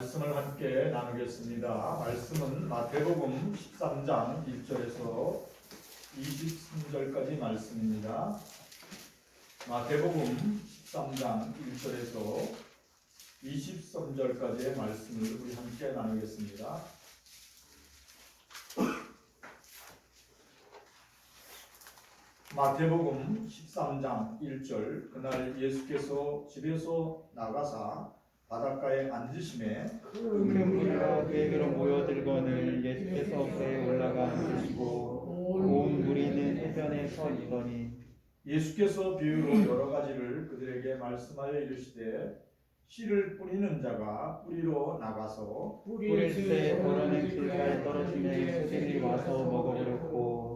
말씀을 함께 나누겠습니다. 말씀은 마태복음 13장 1절에서 23절까지 말씀입니다. 마태복음 13장 1절에서 23절까지의 말씀을 우리 함께 나누겠습니다. 마태복음 13장 1절. 그날 예수께서 집에서 나가사 바닷가에 앉으심에 큰 무리가 그에게로 모여들거늘 예수께서 배에 올라가 앉으시고 온 무리는 해변에 서 있더니 예수께서 비유로 여러 가지를 그들에게 말씀하여 이르시되 씨를 뿌리는 자가 뿌리로 나가서 뿌릴 때 더러는 길가에 떨어지매 새들이 와서 먹어버렸고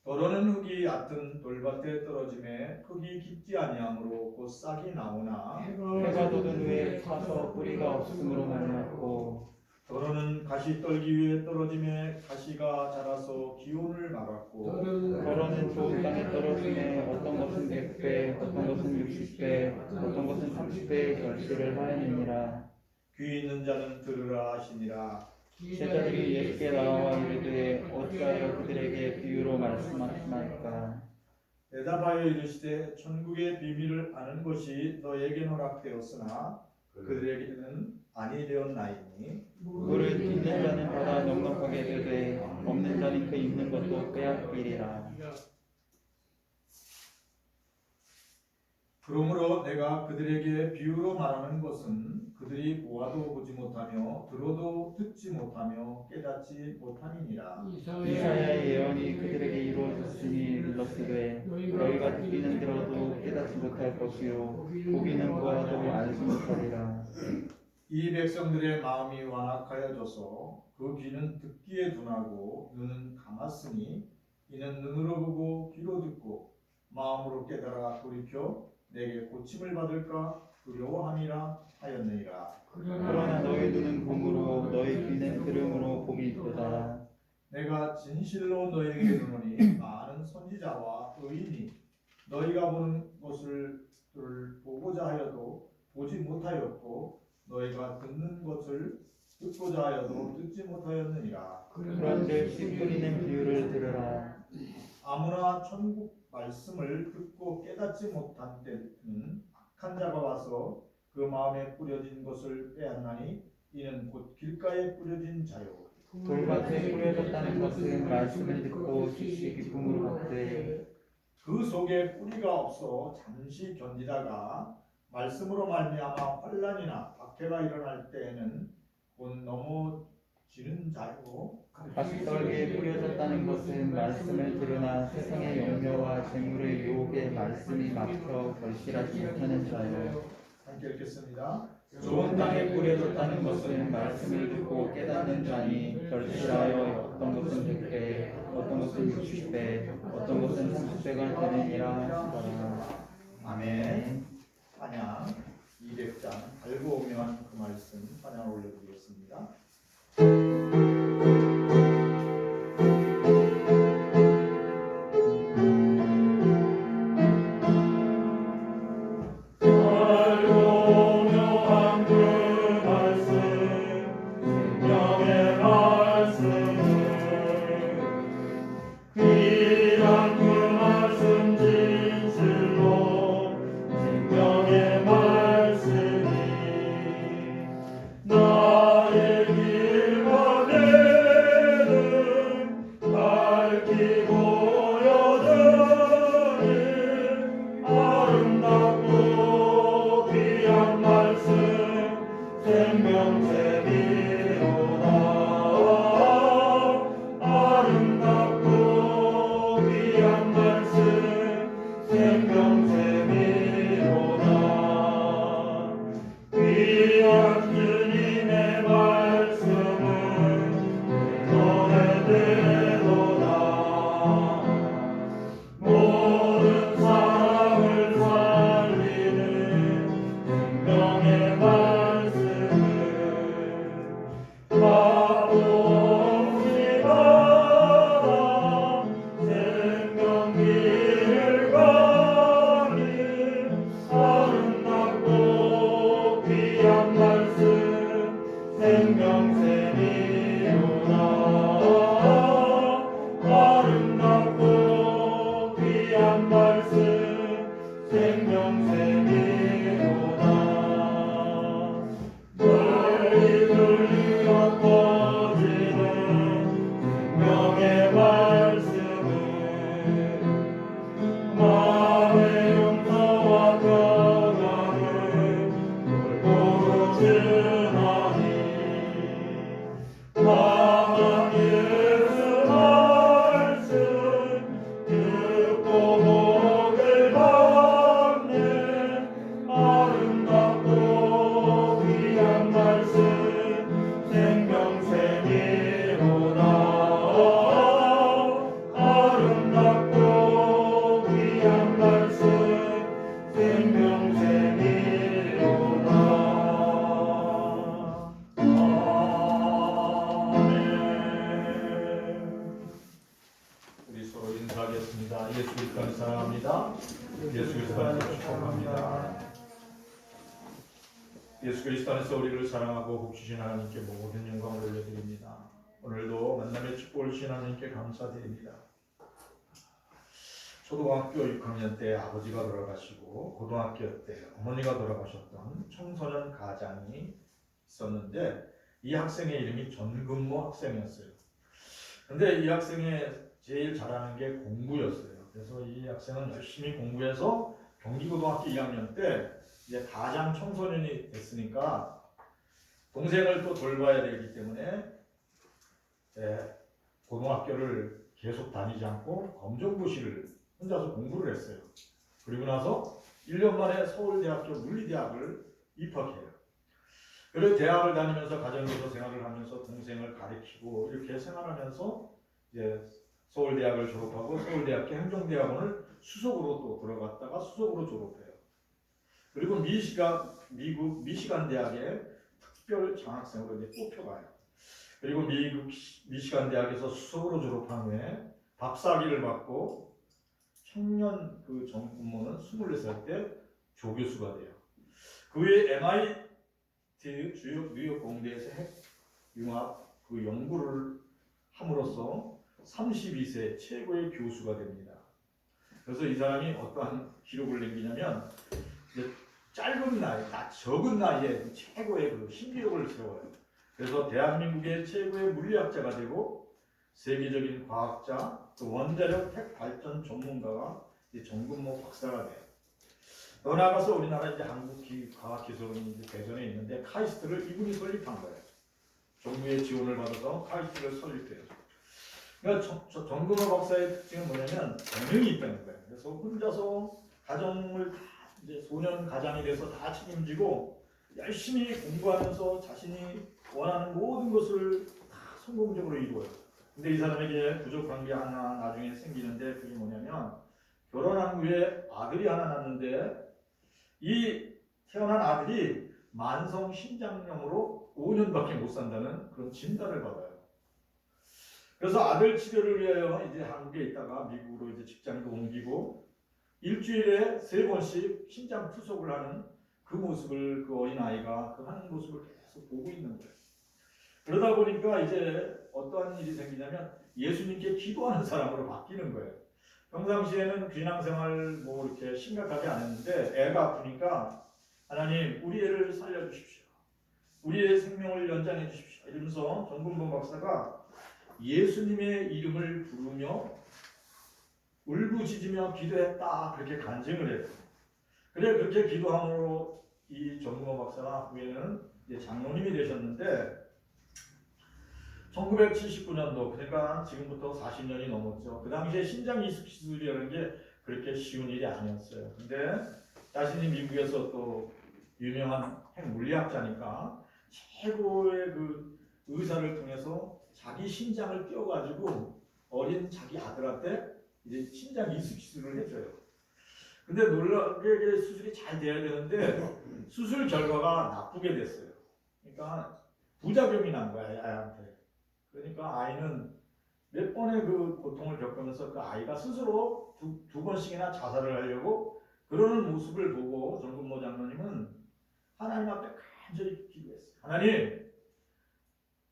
더러는 흙이 얕은 돌밭에 떨어지매 흙이 깊지 아니하므로 곧 싹이 나오나 해가 돋은 후에 타서 뿌리가 없음으로 말랐고 더러는 가시떨기 위에 떨어지매 가시가 자라서 기온을 막았고 더러는 좋은 땅에 떨어지매 어떤 것은 100배 어떤 것은 60배 어떤 것은 30배의 결실을 하였느니라. 귀 있는 자는 들으라 하시니라. 제자들이 예수께 나와 이르되 어찌하여 그들에게 비유로 말씀하시나이까. 대답하여 이르시되 천국의 비밀을 아는 것이 너에게 허락되었으나 그들에게는 아니 되었나이니 물을 빚는 자는 받아 넉넉하게 되되 없는 자는 그 있는 것도 빼앗기리라. 그러므로 내가 그들에게 비유로 말하는 것은 그들이 보아도 보지 못하며 들어도 듣지 못하며 깨닫지 못함이니라. 이사야의 예언이 그들에게 이루어졌으니 일렀으되 너희가 듣기는 들어도 깨닫지 못할 것이요 보기는 보아도 알지 못하리라. 이 백성들의 마음이 완악하여져서 그 귀는 듣기에 둔하고 눈은 감았으니 이는 눈으로 보고 귀로 듣고 마음으로 깨달아 돌이켜 내게 고침을 받을까 두려워함이라 하였느니라. 그러나 너희 눈은 봄으로 너희 귀는 들음으로 복이 있도다. 내가 진실로 너희에게 이르노니 많은 선지자와 의인이 너희가 보는 것을 보고자 하여도 보지 못하였고 너희가 듣는 것을 듣고자 하여도 듣지 못하였느니라. 그런데 씨 뿌리는 비유를 들으라. 아무나 천국 말씀을 듣고 깨닫지 못한 때는 악한 자가 와서 그 마음에 뿌려진 것을 빼앗나니 이는 곧 길가에 뿌려진 자요 돌밭에 뿌려졌다는 것은 말씀을 듣고 즉시 기쁨으로 받되 그 속에 뿌리가 없어 잠시 견디다가 말씀으로 말미암아 환난이나 박해가 일어날 때에는 곧 넘어지는 자요. 가시떨기에 뿌려졌다는 것은 말씀을 들으나 세상의 염려와 재물의 유혹에 말씀이 막혀 결실하지 못하는 자요. 함께 읽겠습니다. 좋은 땅에 뿌려졌다는 것은 말씀을 듣고 깨닫는 자니 결실하여 어떤 것은 100배 어떤 것은 60배 어떤 것은 30배가 되느니라 하시더라. 아멘. 찬양 200장 알고 오면 그 말씀 찬양 올려드리겠습니다. 생명샘이로다. 아름답고 귀한 말씀 생명샘이로다. 멀리 들리며 퍼지는 생명의 말씀은 마음의 용서와 평안을 골고루 주나니 나 예수 말씀 듣고 복을 받네. 아름답고 귀한 말씀 생명샘이로다. 아름답고 귀한 말씀 생명샘이로다. 우리 서로 인사하겠습니다. 예수 그리스도를 사랑합니다. 예수 그리스도 안에서 축복합니다. 예수 그리스도 안에서 우리를 사랑하고 복 주신 하나님께 모든 영광을 올려드립니다. 오늘도 만남의 축복을 주신 하나님께 감사드립니다. 초등학교 6학년 때 아버지가 돌아가시고 고등학교 때 어머니가 돌아가셨던 청소년 가장이 있었는데 이 학생의 이름이 전근모 학생이었어요. 근데 이 학생의 제일 잘하는 게 공부였어요. 그래서 이 학생은 열심히 공부해서 경기고등학교 2학년 때 이제 가장 청소년이 됐으니까 동생을 또 돌봐야 되기 때문에 고등학교를 계속 다니지 않고 검정고시를 혼자서 공부를 했어요. 그리고 나서 1년 만에 서울대학교 물리대학을 입학해요. 그리고 대학을 다니면서 가정에서 생활을 하면서 동생을 가르치고 이렇게 생활하면서 이제 서울대학을 졸업하고 서울대학교 행정대학원을 수석으로 또 들어갔다가 수석으로 졸업해요. 그리고 미국 미시간 대학에 특별 장학생으로 이제 뽑혀가요. 그리고 미국 미시간 대학에서 수석으로 졸업한 후에 박사학위를 받고 청년 그 전근모는 24살 때 조교수가 돼요. 그 후에 MIT 주요 뉴욕 공대에서 핵융합 그 연구를 함으로써 32세 최고의 교수가 됩니다. 그래서 이 사람이 어떠한 기록을 남기냐면 이제 짧은 나이, 적은 나이에 최고의 그 신기록을 세워요. 그래서 대한민국의 최고의 물리학자가 되고 세계적인 과학자, 또 원자력 핵 발전 전문가가 이제 전근모 박사가 돼요. 더 나아가서 우리나라 이제 한국과학기술원이 이제 대전에 있는데 카이스트를 이분이 설립한 거예요. 정부의 지원을 받아서 카이스트를 설립해요. 그러니까 전근모 박사의 특징은 뭐냐면 재능이 있다는 거예요. 그래서 혼자서 가정을 다 이제 소년 가장이 돼서 다 책임지고 열심히 공부하면서 자신이 원하는 모든 것을 다 성공적으로 이루어요. 근데 이 사람에게 부족한 게 하나 나중에 생기는데 그게 뭐냐면 결혼한 후에 아들이 하나 낳는데 이 태어난 아들이 만성 신장염으로 5년밖에 못 산다는 그런 진단을 받아요. 그래서 아들 치료를 위하여 이제 한국에 있다가 미국으로 이제 직장도 옮기고 일주일에 3번씩 신장 투석을 하는 그 모습을 그 어린 아이가 그 하는 모습을 계속 보고 있는 거예요. 그러다 보니까 이제 어떠한 일이 생기냐면 예수님께 기도하는 사람으로 바뀌는 거예요. 평상시에는 신앙생활 뭐 이렇게 심각하게 안 했는데 애가 아프니까 하나님 우리 애를 살려주십시오. 우리의 생명을 연장해 주십시오. 이러면서 전근모 박사가 예수님의 이름을 부르며 울부짖으며 기도했다 그렇게 간증을 해요. 그래 그렇게 기도함으로 이 전근모 박사가 후에는 이제 장로님이 되셨는데 1979년도 그러니까 지금부터 40년이 넘었죠. 그 당시에 신장 이식 수술이라는 게 그렇게 쉬운 일이 아니었어요. 근데 자신이 미국에서 또 유명한 핵물리학자니까 최고의 그 의사를 통해서 자기 신장을 띄워가지고 어린 자기 아들한테 이제 신장 이식 수술을 해줘요. 근데 놀랍게 수술이 잘 돼야 되는데 수술 결과가 나쁘게 됐어요. 그러니까 부작용이 난 거야 아이한테. 그러니까 아이는 몇 번의 그 고통을 겪으면서 그 아이가 스스로 두 번씩이나 자살을 하려고 그러는 모습을 보고 전근모 장로님은 하나님 앞에 간절히 기도했어요. 하나님,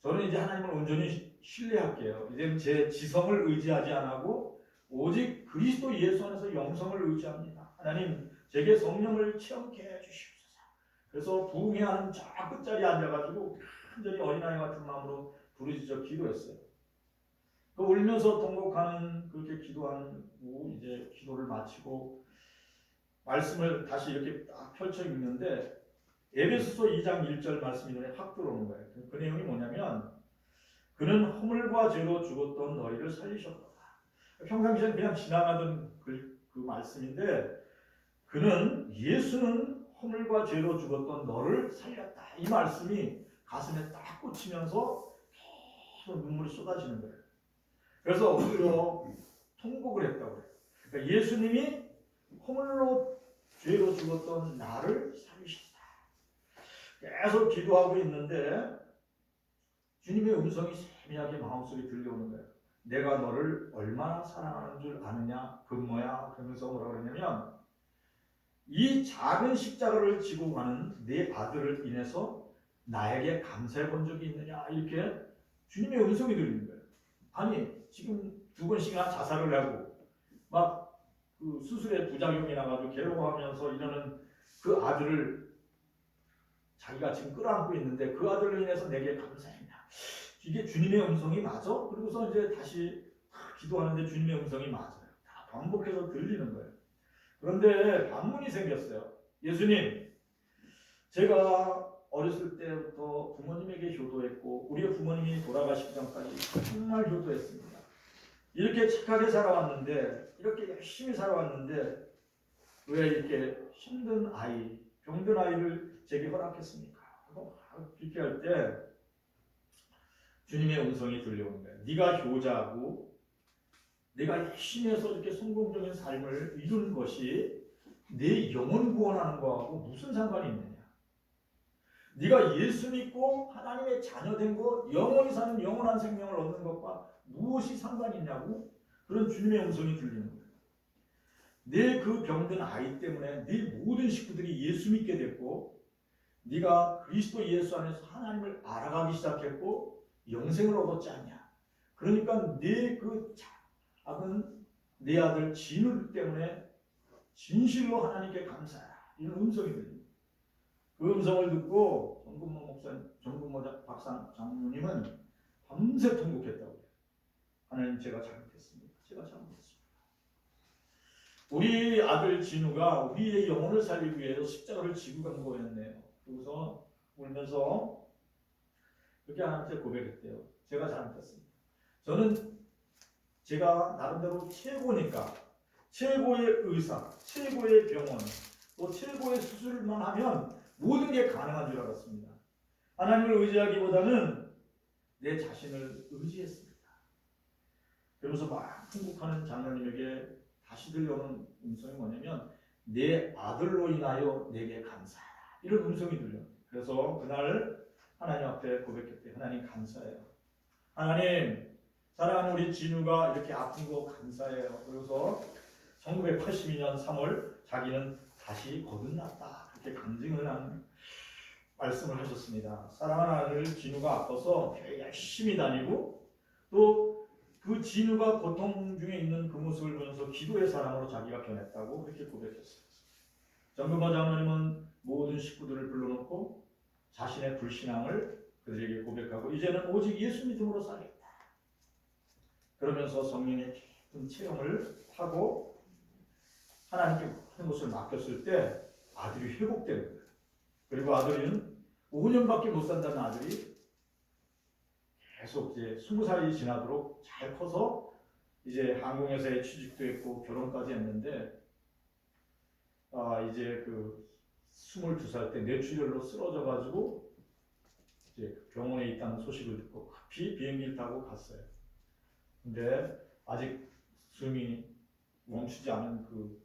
저는 이제 하나님을 온전히 신뢰할게요. 이제 제 지성을 의지하지 않고 오직 그리스도 예수 안에서 영성을 의지합니다. 하나님 제게 성령을 체험케 해 주시옵소서. 그래서 부흥회 하는 저 끝자리에 앉아가지고 완전히 어린아이 같은 마음으로 부르짖어 기도했어요. 그 울면서 통곡하는 그렇게 기도한 후 이제 기도를 마치고 말씀을 다시 이렇게 딱 펼쳐 읽는데 에베소서 2장 1절 말씀이 눈에 확 들어오는 거예요. 그 내용이 뭐냐면 그는 허물과 죄로 죽었던 너희를 살리셨도다. 평상시엔 그냥 지나가던 그 말씀인데 그는 예수는 허물과 죄로 죽었던 너를 살렸다. 이 말씀이 가슴에 딱 꽂히면서 계속 눈물이 쏟아지는 거예요. 그래서 엎드려 통곡을 했다고 해요. 그러니까 예수님이 허물로 죄로 죽었던 나를 살리셨다. 계속 기도하고 있는데 주님의 음성이 세미하게 마음속에 들려오는 거예요. 내가 너를 얼마나 사랑하는 줄 아느냐? 그 뭐야? 그러면서 뭐라고 그러냐면 이 작은 십자가를 지고 가는 내 아들을 인해서 나에게 감사해 본 적이 있느냐? 이렇게 주님의 음성이 들리는 거예요. 아니 지금 2번씩이나 자살을 하고 막 그 수술에 부작용이 나가지고 괴로워하면서 이러는 그 아들을 자기가 지금 끌어안고 있는데 그 아들로 인해서 내게 감사했냐? 이게 주님의 음성이 맞아? 그러고서 이제 다시 기도하는데 주님의 음성이 맞아요. 다 반복해서 들리는 거예요. 그런데 반문이 생겼어요. 예수님, 제가 어렸을 때부터 부모님에게 효도했고 우리 부모님이 돌아가시기 전까지 정말 효도했습니다. 이렇게 착하게 살아왔는데 이렇게 열심히 살아왔는데 왜 이렇게 힘든 아이, 병든 아이를 제게 허락했습니까? 하고 이렇게 할 때 주님의 음성이 들려오는 거예요. 네가 효자고 내가 열심히 해서 이렇게 성공적인 삶을 이루는 것이 내 영혼 구원하는 거하고 무슨 상관이 있느냐? 네가 예수 믿고 하나님의 자녀된 것, 영원히 사는 영원한 생명을 얻는 것과 무엇이 상관이 있냐고? 그런 주님의 음성이 들리는 거예요. 내 그 병든 아이 때문에 네 모든 식구들이 예수 믿게 됐고 네가 그리스도 예수 안에서 하나님을 알아가기 시작했고 영생을 얻었지 않냐? 그러니까 내 그 작은 내 아들 진우 때문에 진실로 하나님께 감사하라. 이런 음성이 들립니다. 그 음성을 듣고 정근모 목사, 정근모 박사 장로님은 밤새 통곡했다고 해요. 하나님 제가 잘못했습니다. 제가 잘못했습니다. 우리 아들 진우가 우리의 영혼을 살리기 위해서 십자가를 지고 간 거였네요. 그래서 울면서 그렇게 하나님께 고백했대요. 제가 잘못했습니다. 저는 제가 나름대로 최고니까 최고의 의사, 최고의 병원, 또 최고의 수술만 하면 모든 게 가능한 줄 알았습니다. 하나님을 의지하기보다는 내 자신을 의지했습니다. 그러면서 막 통곡하는 장로님에게 다시 들려오는 음성이 뭐냐면 내 아들로 인하여 내게 감사하라. 이런 음성이 들려요. 그래서 그날 하나님 앞에 고백했대요. 하나님 감사해요. 하나님 사랑하는 우리 진우가 이렇게 아픈 거 감사해요. 그래서 1982년 3월 자기는 다시 거듭났다. 그렇게 간증을 하는 말씀을 하셨습니다. 사랑하는 아들 진우가 아파서 열심히 다니고 또 그 진우가 고통 중에 있는 그 모습을 보면서 기도의 사람으로 자기가 변했다고 그렇게 고백했어요. 정금모 장로님은 모든 식구들을 불러놓고 자신의 불신앙을 그들에게 고백하고 이제는 오직 예수 믿음으로 살겠다. 그러면서 성령의 깊은 체험을 하고 하나님께 모든 것을 맡겼을 때 아들이 회복되는 거예요. 그리고 아들은 5년밖에 못 산다는 아들이 계속 이제 20살이 지나도록 잘 커서 이제 항공회사에 취직도 했고 결혼까지 했는데 이제 그 22살 때 뇌출혈로 쓰러져 가지고 이제 병원에 있다는 소식을 듣고 급히 비행기를 타고 갔어요. 근데 아직 숨이 멈추지 않은 그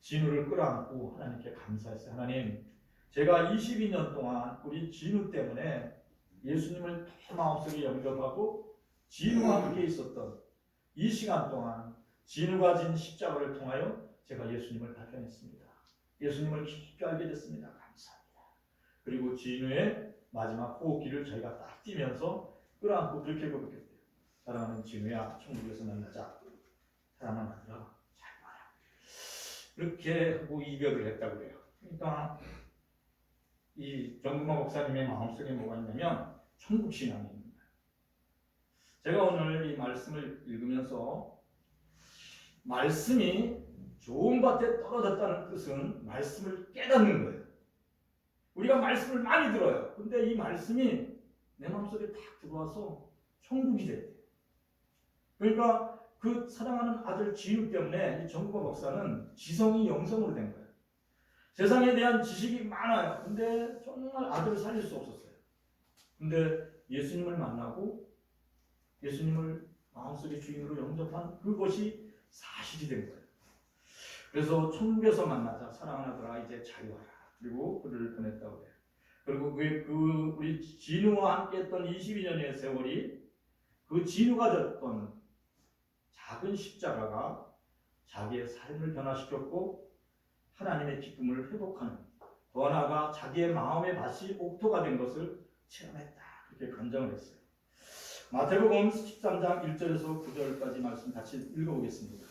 진우를 끌어안고 하나님께 감사했어요. 하나님, 제가 22년 동안 우리 진우 때문에 예수님을 더 마음속에 영접하고 진우와 함께 있었던 이 시간 동안 진우가 진 십자가를 통하여 제가 예수님을 발견했습니다. 예수님을 깊이 알게 됐습니다. 감사합니다. 그리고 진우의 마지막 호흡기를 저희가 딱 뛰면서 끌어안고 그렇게 고백했대요. 사랑하는 진우야, 천국에서 만나자. 사랑하는 아들아, 잘 봐라. 그렇게 하고 이별을 했다고 그래요. 그러니까 이 정금화 목사님의 마음속에 뭐가 있냐면 천국 신앙이 있는 거예요. 제가 오늘 이 말씀을 읽으면서 말씀이 좋은 밭에 떨어졌다는 뜻은 말씀을 깨닫는 거예요. 우리가 말씀을 많이 들어요. 근데 이 말씀이 내 마음속에 딱 들어와서 천국이 됐대요. 그러니까 그 사랑하는 아들 진우 때문에 이 정금화 목사는 지성이 영성으로 된 거예요. 세상에 대한 지식이 많아요. 근데 정말 아들을 살릴 수 없었어요. 근데 예수님을 만나고 예수님을 마음속의 주인으로 영접한 그것이 사실이 된 거예요. 그래서 천국에서 만나자. 사랑하는 아들아 이제 자유하라. 그리고 그를 보냈다고 해요. 그리고 우리 진우와 함께 했던 22년의 세월이 그 진우가 졌던 작은 십자가가 자기의 삶을 변화시켰고 하나님의 기쁨을 회복하는, 더 나아가 자기의 마음의 밭이 옥토가 된 것을 체험했다. 그렇게 간증을 했어요. 마태복음 13장 1절에서 9절까지 말씀 같이 읽어보겠습니다.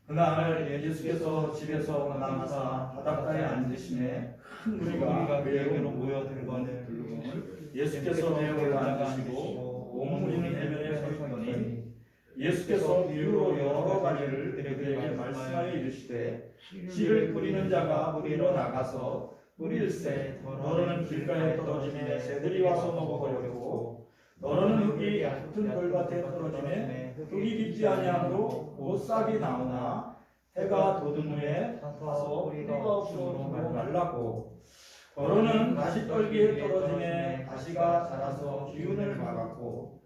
그날 예수께서 집에서 나가사 바닷가에 앉으시매 큰 무리가 그에게로 모여들거늘 예수께서 배에 앉으시고 온 무리는 해변에 서 있더니 예수께서 비유로 여러 가지를 그들에게 말씀하여 이르시되 씨를 뿌리는 자가 뿌리러 나가서 뿌릴새 너로는 길가에 떨어지매 새들이 와서 먹어버렸고 너로는 흙이 얕은 돌밭에 떨어지매 흙이 깊지 아니하므로 곧 싹이 나오나 해가 돋은 후에 타서 뿌리가 없으므로 말랐고 너로는 가시떨기에 떨어지매 가시가 자라서 기운을 막았고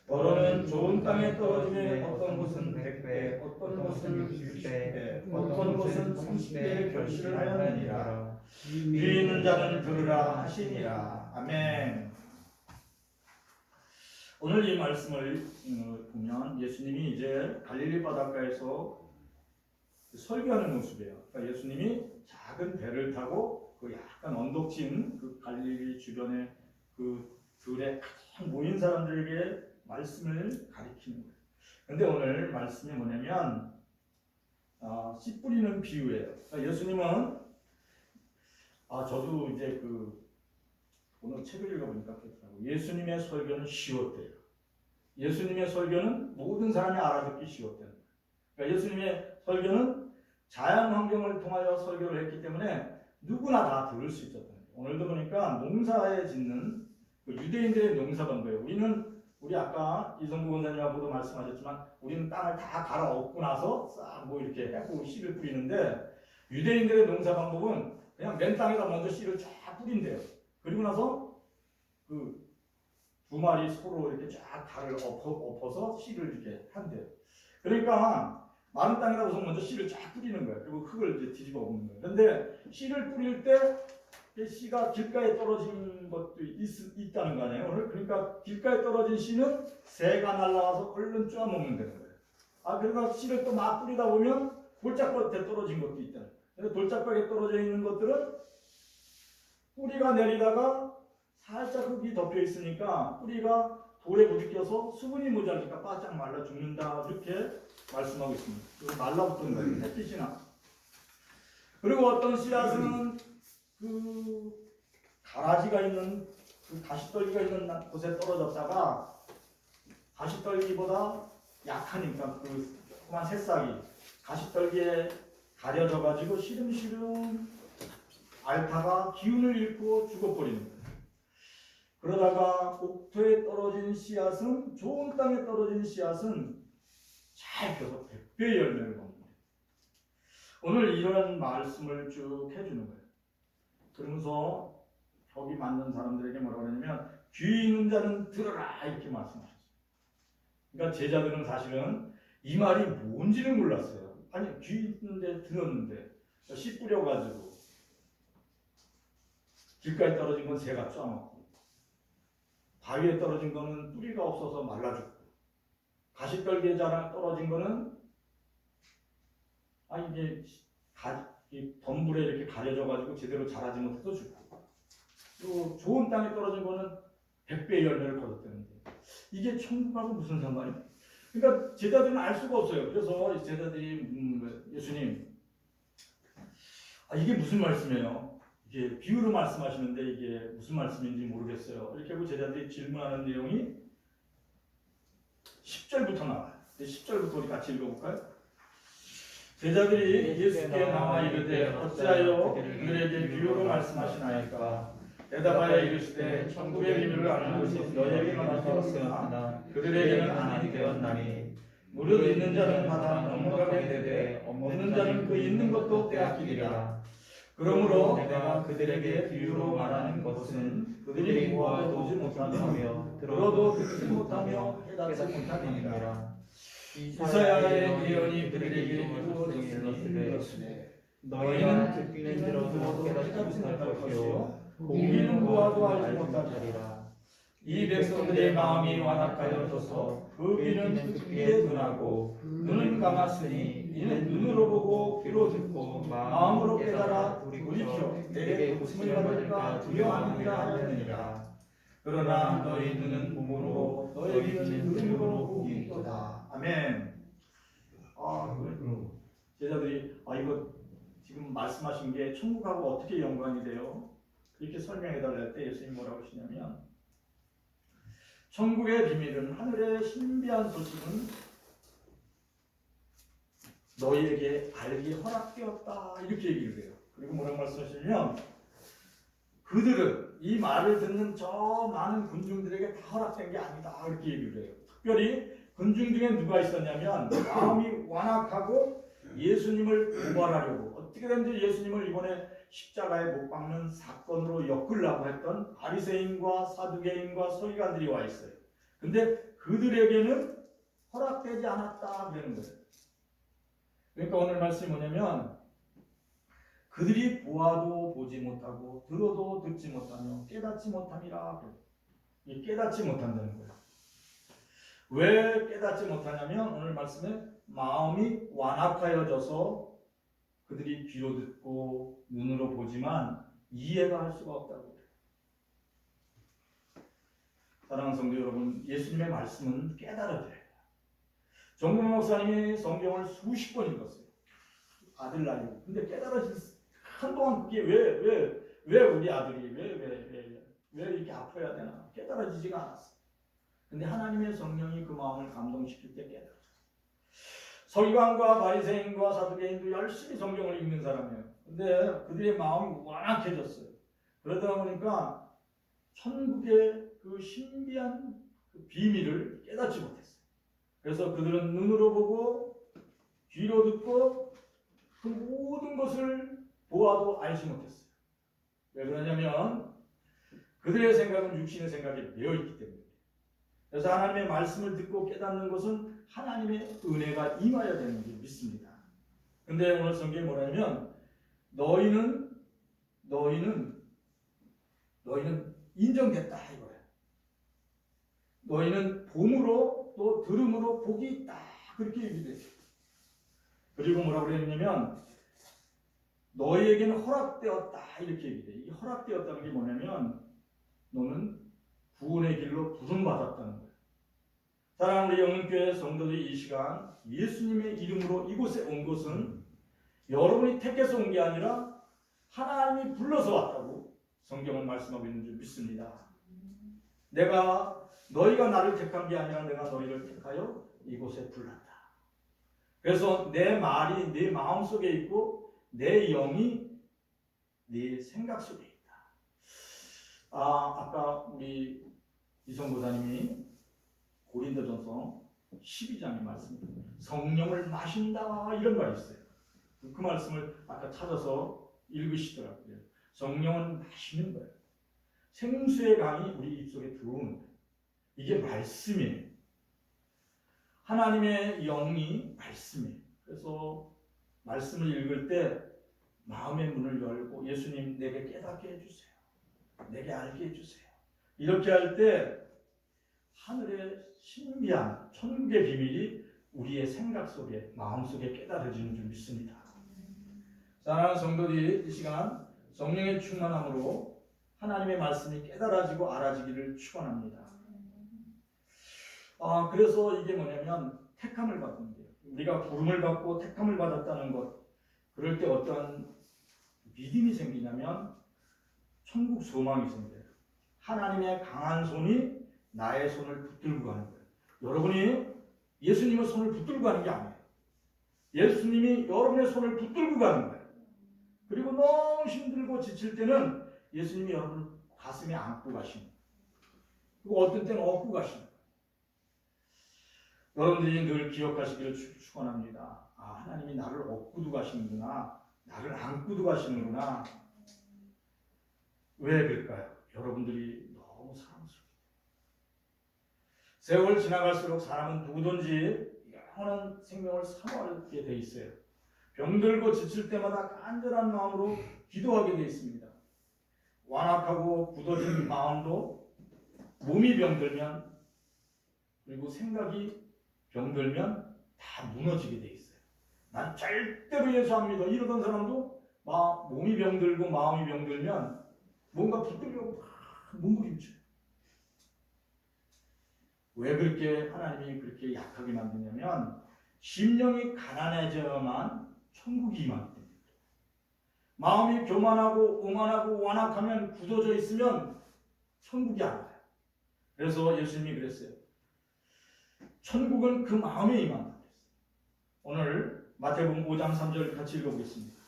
너로는 좋은 땅에 떨어지매 어떤 곳은 100배, 어떤 곳은 60배, 어떤 곳은 30배의 결실을 하였느니라. 귀 있는 자는 들으라 하시니라. 아멘. 오늘 이 말씀을 보면 예수님이 이제 갈릴리 바닷가에서 설교하는 모습이에요. 그러니까 예수님이 작은 배를 타고 그 약간 언덕진 그 갈릴리 주변의 그 들에 가장 모인 사람들에게 말씀을 가리키는 거예요. 근데 오늘 말씀이 뭐냐면 씨 뿌리는 비유예요. 그러니까 예수님은 저도 이제 오늘 책을 읽어보니까 그렇더라고요. 예수님의 설교는 쉬웠대요. 예수님의 설교는 모든 사람이 알아듣기 쉬웠대요. 그러니까 예수님의 설교는 자연 환경을 통하여 설교를 했기 때문에 누구나 다 들을 수 있었던 거예요. 오늘도 보니까 농사에 짓는 유대인들의 농사 방법이에요. 우리 아까 이성구 원장님하고도 말씀하셨지만 우리는 땅을 다 갈아엎고 나서 싹 이렇게 해고 씨를 뿌리는데 유대인들의 농사 방법은 그냥 맨 땅에다 먼저 씨를 쫙 뿌린대요. 그리고 나서 그 두 마리 서로 이렇게 쫙 달을 엎어서 씨를 이렇게 한대요. 그러니까 마른 땅에다 우선 먼저 씨를 쫙 뿌리는 거예요. 그리고 흙을 이제 뒤집어 엎는 거예요. 그런데 씨를 뿌릴 때 씨가 길가에 떨어진 것도 있다는 거 아니에요. 오늘 그러니까 길가에 떨어진 씨는 새가 날라와서 얼른 쪼아먹는 거예요. 그러니까 씨를 또 막 뿌리다 보면 돌짝밭에 떨어진 것도 있다. 그래서 돌짝밭에 떨어져 있는 것들은 뿌리가 내리다가 살짝 흙이 덮여 있으니까 뿌리가 돌에 부딪혀서 수분이 모자라니까 바짝 말라 죽는다. 이렇게 말씀하고 있습니다. 말라붙은 거예요. 햇빛이나. 그리고 어떤 씨앗은 그 가라지가 있는 그 가시떨기가 있는 곳에 떨어졌다가 가시떨기보다 약하니까 그 조그만 새싹이 가시떨기에 가려져 가지고 시름시름 앓다가 기운을 잃고 죽어버리는 거예요. 그러다가 옥토에 떨어진 씨앗은 좋은 땅에 떨어진 씨앗은 잘 펴서 100배의 열매를 봅니다. 오늘 이런 말씀을 쭉 해주는 거예요. 그러면서 거기 맞는 사람들에게 뭐라고 하냐면 귀 있는 자는 들어라 이렇게 말씀하셨어요. 그러니까 제자들은 사실은 이 말이 뭔지를 몰랐어요. 아니 귀 있는데 들었는데 씨 뿌려가지고 길가에 떨어진 건 새가 쪼아먹고 바위에 떨어진 거는 뿌리가 없어서 말라 죽고 가시떨기에 떨어진 거는 이게 덤불에 이렇게 가려져 가지고 제대로 자라지 못해서 죽고 또 좋은 땅에 떨어진 거는 100배의 열매를 거뒀다는데 이게 천국하고 무슨 상관이에요? 그러니까 제자들은 알 수가 없어요. 그래서 이 제자들이 예수님, 이게 무슨 말씀이에요? 이게 비유로 말씀하시는데 이게 무슨 말씀인지 모르겠어요. 이렇게 하고 제자들이 질문하는 내용이 10절부터 나와요. 10절부터 우리 같이 읽어볼까요? 제자들이 예수께 나와 이르되 어찌하여 그들에게 비유로 말씀하시나이까? 대답하여 이르시되 천국의 비밀을 아는 것이 너희에게만 되었으나 그들에게는 아니 되었나니 무릇 있는 자는 받아 넉넉하게 되되 없는 자는 그 있는 것도 빼앗기리라. 그러므로 내가 그들에게 비유로 말하는 것은 그들이 보아도 보지 못하며 들어도 듣지 못하며 깨닫지 못하느니라. 이사야의 예언이 그들에게 이루어졌으니 너희는 듣기는 들어도 깨닫지 못할 것이요 보기는 보아도 알지 못하리라. 이 백성들의 마음이 완악하여져서 그 귀는 듣기에 둔하고 눈은 감았으니 이는 눈으로 보고 귀로 듣고 마음으로 깨달아 돌이켜 내게 고침을 받을까 두려워하느니라 하였느니라. 그러나 너희 눈은 봄으로 너희 귀는 눈으로 보기 있도다. 아멘. 제자들이 이거 지금 말씀하신 게 천국하고 어떻게 연관이 돼요? 이렇게 설명해 달라 할 때 예수님 뭐라고 하시냐면 천국의 비밀은 하늘의 신비한 소식은 너희에게 알기 허락되었다 이렇게 얘기를 해요. 그리고 뭐라고 말씀하시냐면 그들은 이 말을 듣는 저 많은 군중들에게 다 허락된 게 아니다 이렇게 얘기를 해요. 특별히 군중 중에 누가 있었냐면 마음이 완악하고 예수님을 고발하려고 어떻게든지 예수님을 이번에 십자가에 못 박는 사건으로 엮으려고 했던 바리새인과 사두개인과 서기관들이 와 있어요. 근데 그들에게는 허락되지 않았다 그러는 거예요. 그러니까 오늘 말씀이 뭐냐면 그들이 보아도 보지 못하고 들어도 듣지 못하며 깨닫지 못함이라. 이 깨닫지 못한다는 거예요. 왜 깨닫지 못하냐면 오늘 말씀에 마음이 완악하여져서 그들이 귀로 듣고 눈으로 보지만 이해가 할 수가 없다고 그래요. 사랑하는 성도 여러분, 예수님의 말씀은 깨달아져야 돼요. 정문 목사님이 성경을 수십 번 읽었어요. 아들 낳이고. 근데 깨달아질 한동안 그게 왜 우리 아들이 왜 이렇게 아파야 되나 깨달아지지가 않았어요. 근데 하나님의 성령이 그 마음을 감동시킬 때 깨달아져요. 서기관과 바리새인과 사두개인도 열심히 성경을 읽는 사람이에요. 근데 그들의 마음이 완악해졌어요. 그러다 보니까 천국의 그 신비한 그 비밀을 깨닫지 못했어요. 그래서 그들은 눈으로 보고 귀로 듣고 그 모든 것을 보아도 알지 못했어요. 왜 그러냐면 그들의 생각은 육신의 생각에 매여 있기 때문에. 그래서 하나님의 말씀을 듣고 깨닫는 것은 하나님의 은혜가 임하여야 되는 줄 믿습니다. 근데 오늘 성경이 뭐냐면 너희는 인정됐다 이거야. 너희는 봄으로 또 들음으로 복이 있다 그렇게 얘기돼요. 그리고 뭐라고 그랬냐면 너희에게는 허락되었다 이렇게 얘기돼. 이 허락되었다는 게 뭐냐면 너는 구원의 길로 부름받았다는 거예요. 사랑하는 우리 영흥교회 성도들이 이 시간 예수님의 이름으로 이곳에 온 것은 여러분이 택해서 온 게 아니라 하나님이 불러서 왔다고 성경은 말씀하고 있는 줄 믿습니다. 너희가 나를 택한 게 아니라 내가 너희를 택하여 이곳에 불렀다. 그래서 내 말이 네 마음 속에 있고 내 영이 네 생각 속에 있다. 아까 우리 이성보다님이 고린도전서 12장의 말씀, 성령을 마신다 이런 말이 있어요. 그 말씀을 아까 찾아서 읽으시더라고요. 성령은 마시는 거예요. 생수의 강이 우리 입속에 들어오는 거예요. 이게 말씀이에요. 하나님의 영이 말씀이에요. 그래서 말씀을 읽을 때 마음의 문을 열고 예수님 내게 깨닫게 해주세요. 내게 알게 해주세요. 이렇게 할 때 하늘의 신비한 천국의 비밀이 우리의 생각 속에 마음 속에 깨달아지는 줄 믿습니다. 사랑하는 성도들이 이 시간 성령의 충만함으로 하나님의 말씀이 깨달아지고 알아지기를 축원합니다. 그래서 이게 뭐냐면 택함을 받는 거예요. 우리가 부름을 받고 택함을 받았다는 것. 그럴 때 어떠한 믿음이 생기냐면 천국 소망이 생겨요. 하나님의 강한 손이 나의 손을 붙들고 가는 거예요. 여러분이 예수님의 손을 붙들고 가는 게 아니에요. 예수님이 여러분의 손을 붙들고 가는 거예요. 그리고 너무 힘들고 지칠 때는 예수님이 여러분 가슴에 안고 가시는 거예요. 그리고 어떤 때는 업고 가시는 거예요. 여러분들이 늘 기억하시기를 축원합니다. 하나님이 나를 업고도 가시는구나. 나를 안고도 가시는구나. 왜 그럴까요? 여러분들이 너무 사랑스러워요. 세월 지나갈수록 사람은 누구든지 영원한 생명을 사모하게 돼 있어요. 병들고 지칠 때마다 간절한 마음으로 기도하게 돼 있습니다. 완악하고 굳어진 마음도 몸이 병들면 그리고 생각이 병들면 다 무너지게 돼 있어요. 난 절대로 예수 안 믿어 이러던 사람도 몸이 병들고 마음이 병들면 뭔가 붙들려고 몸부림쳐요. 왜 그렇게 하나님이 그렇게 약하게 만드냐면 심령이 가난해져야만 천국이 임하기 때문에. 마음이 교만하고 오만하고 완악하면 굳어져 있으면 천국이 안 와요. 그래서 예수님이 그랬어요. 천국은 그 마음에 임한다 그랬어요. 오늘 마태복음 5장 3절 같이 읽어보겠습니다.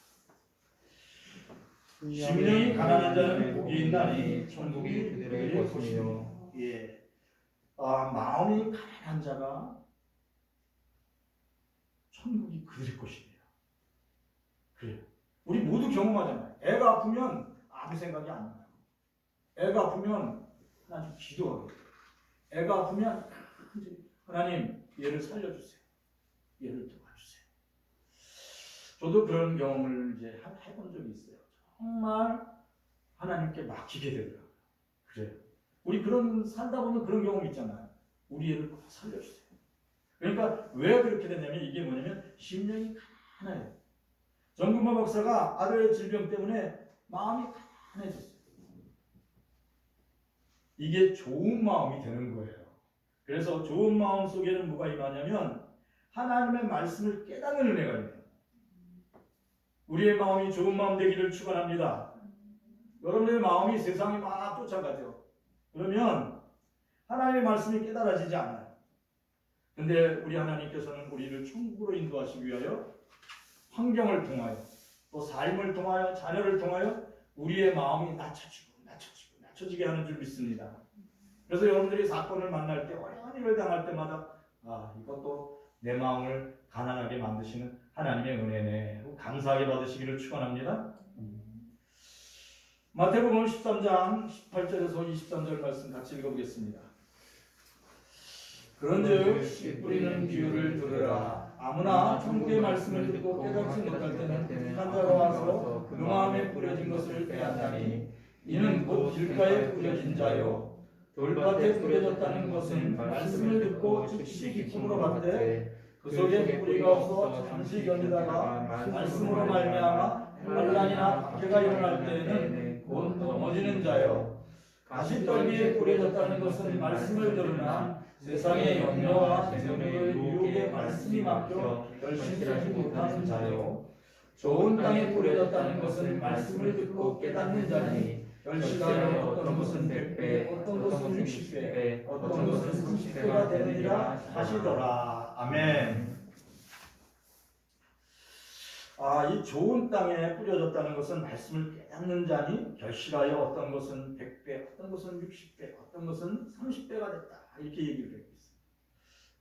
심령이 가난한 자는 복이 있나니 천국이 그들의 것이며. 예. 마음이 가난한 자가 천국이 그들의 것이에요. 그래요. 우리 모두 경험하잖아요. 애가 아프면 아무 생각이 안 나요. 애가 아프면 하나님 기도하게 돼요. 애가 아프면 하나님 얘를 살려주세요. 얘를 도와주세요. 저도 그런 경험을 이제 해본 적이 있어요. 정말 하나님께 맡기게 되더라고요. 그래요. 우리 그런 살다 보면 그런 경험 있잖아요. 우리 애를 살려주세요. 그러니까 왜 그렇게 되냐면 이게 뭐냐면 심령이 가난해요. 정근모 박사가 아들의 질병 때문에 마음이 가난해졌어요. 이게 좋은 마음이 되는 거예요. 그래서 좋은 마음 속에는 뭐가 임하냐면 하나님의 말씀을 깨닫는 은혜가 있어요. 우리의 마음이 좋은 마음 되기를 축원합니다. 여러분의 마음이 세상에 막 쫓아가죠. 그러면 하나님의 말씀이 깨달아지지 않아요. 근데 우리 하나님께서는 우리를 천국으로 인도하시기 위하여 환경을 통하여 또 삶을 통하여 자녀를 통하여 우리의 마음이 낮춰지게 하는 줄 믿습니다. 그래서 여러분들이 사건을 만날 때 어려운 일을 당할 때마다 이것도 내 마음을 가난하게 만드시는 하나님의 은혜네 감사하게 받으시기를 축원합니다. 마태복음 13장 18절에서 23절 말씀 같이 읽어보겠습니다. 그런즉 씨 뿌리는 비유를 들으라. 아무나 천국의 말씀을 듣고 깨닫지 못할 때는 한 자가 와서 그 마음에 뿌려진 것을 빼앗나니 이는 곧 길가에 뿌려진 자요 돌밭에 뿌려졌다는 것은 말씀을 듣고 즉시 기쁨으로 받되 그 속에 뿌리가 없어 잠시 견디다가 말씀으로 말미암아 환난이나 박해가 일어날 때에는 곧 넘어지는 자요 가시떨기에 뿌려졌다는 것은 말씀을 들으나 세상의 염려와 재물의 유혹에 말씀이 막혀 결실하지 못하는 자요 좋은 땅에 뿌려졌다는 것은 말씀을 듣고 깨닫는 자니 결실하여 어떤 것은 100배, 어떤 것은 60배, 어떤 것은 30배가 되느니라 하시더라. 아멘. 이 좋은 땅에 뿌려졌다는 것은 말씀을 깨닫는 자니 결실하여 어떤 것은 100배, 어떤 것은 60배, 어떤 것은 30배가 됐다. 이렇게 얘기를 하고 있어요.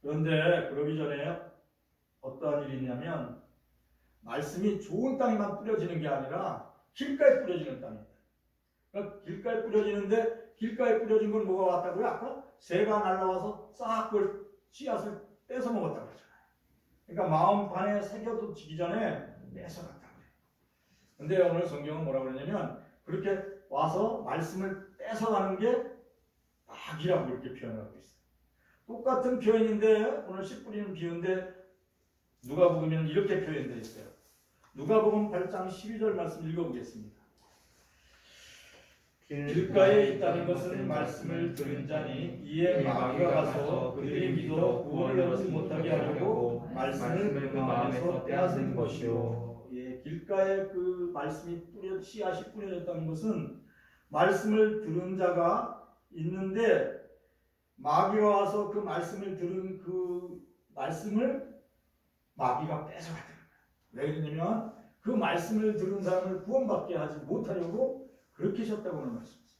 그런데 그러기 전에 어떠한 일이 있냐면 말씀이 좋은 땅에만 뿌려지는 게 아니라 길가에 뿌려지는 땅입니다. 그러니까 길가에 뿌려지는데 길가에 뿌려진 건 뭐가 왔다고요? 아까 새가 날라와서 싹 그 씨앗을 뺏어 먹었다고 그랬잖아요. 그러니까 마음판에 새겨지기 전에 뺏어갔다고 그래요. 근데 오늘 성경은 뭐라고 그러냐면 그렇게 와서 말씀을 뺏어가는 게 악이라고 이렇게 표현하고 있어요. 똑같은 표현인데 오늘 씨 뿌리는 비유인데 누가복음에는 이렇게 표현되어 있어요. 누가복음 8장 12절 말씀 읽어보겠습니다. 길가에 있다는 것은 말씀을 들은 자니 이에 마귀가 가서 그들이 믿어 구원을 얻지 못하게 하려고 말씀을 그 마음에서 빼앗은 것이요. 예, 길가에 그 말씀이 씨앗이 뿌려졌다는 것은 말씀을 들은 자가 있는데 마귀가 와서 그 말씀을 들은 그 말씀을 마귀가 뺏어가더라. 왜 그러냐면 그 말씀을 들은 사람을 구원받게 하지 못하려고 그렇게 하셨다고 하는 말씀이죠.